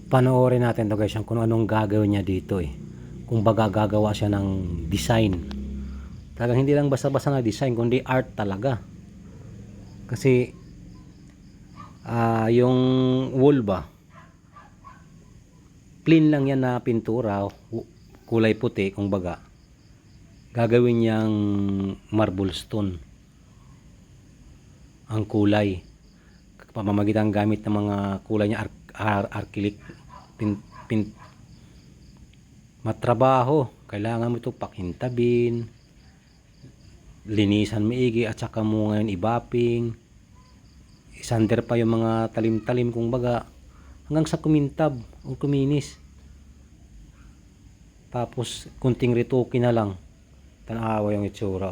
Panoorin natin to guys, yung kung anong gagawin niya dito eh. Kung baga gagawa siya ng design. Talagang hindi lang basta-basta na design, kundi art talaga. Kasi yung wall ba, plain lang yan na pintura, kulay puti kung baga. Gagawin niyang marble stone ang kulay. Pamamagitan gamit ng mga kulay niya acrylic matrabaho. Kailangan mo ito pakintabin, linisan maigi, at saka mo ngayon ibapping, isander pa yung mga talim-talim kung baga hanggang sa kumintab o kuminis. Tapos kunting rituki na lang, tanawa yung itsura.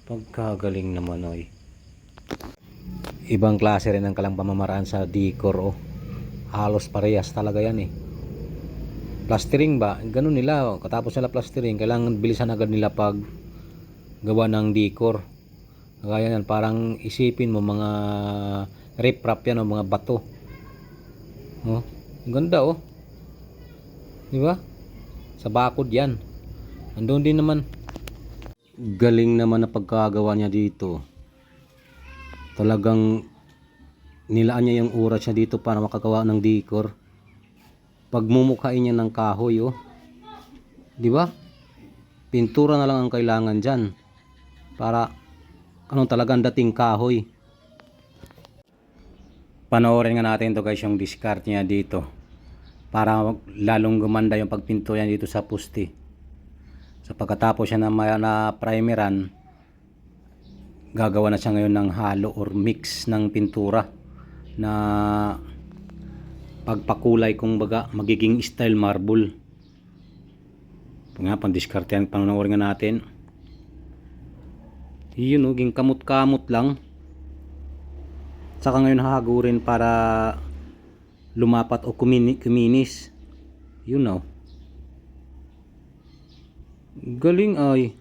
Pagkagaling naman oy. Ibang klase rin ang kalang pamamaraan sa decor oh. Halos parehas talaga yan eh. Plastering ba? Ganun nila oh. Katapos nila plastering, kailangan bilisan agad nila pag gawa ng decor. Kaya yan, parang isipin mo mga riprap yan o mga bato. Oh, ganda oh. Di ba? Sa bakod yan. Andun din naman. Galing naman na pagkagawa niya dito. Talagang nilaan niya yung oras niya dito para makagawa ng decor. Pagmumukhain niya ng kahoy oh. Di ba? Pintura na lang ang kailangan diyan para anong talagang dating kahoy. Panoorin nga natin to guys, yung discard niya dito para lalong gumanda yung pagpintura niya dito sa pusti. So pagkatapos siya na primeran, gagawa na siya ngayon ng halo or mix ng pintura na pagpakulay kung baga magiging style marble. Ito nga, pang-discard yan, panoorin nga natin. Yun o, ging kamot-kamot lang. Saka ngayon hahagurin para lumapat o kuminis. Yun o. Galing ay.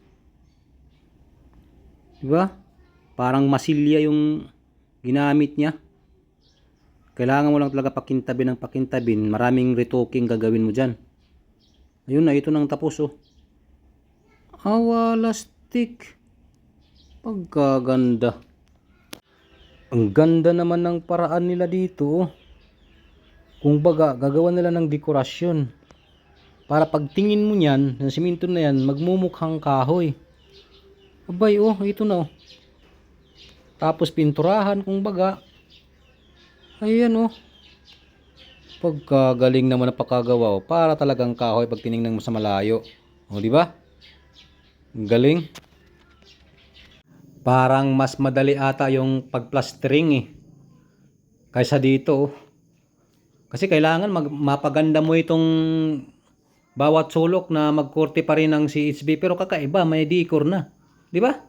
Diba? Parang masilya yung ginamit niya. Kailangan mo lang talaga pakintabin ng pakintabin. Maraming retouching gagawin mo dyan. Ayun na, ito nang tapos oh. Wala stick. Pagkaganda. Ang ganda naman ng paraan nila dito oh. Kung baga, gagawa nila ng dekorasyon. Para pagtingin mo niyan, ng simento na yan, magmumukhang kahoy. Abay oh, ito na oh. Tapos pinturahan kung baga. Ayan oh. Pagkagaling naman na pagkagawa oh. Para talagang kahoy pag tiningnan mo sa malayo. O di ba? Galing. Parang mas madali ata yung pagplastering eh. Kaysa dito oh. Kasi kailangan mapaganda mo itong bawat sulok na magkorte pa rin ng CHB, pero kakaiba, may decor na. Di ba?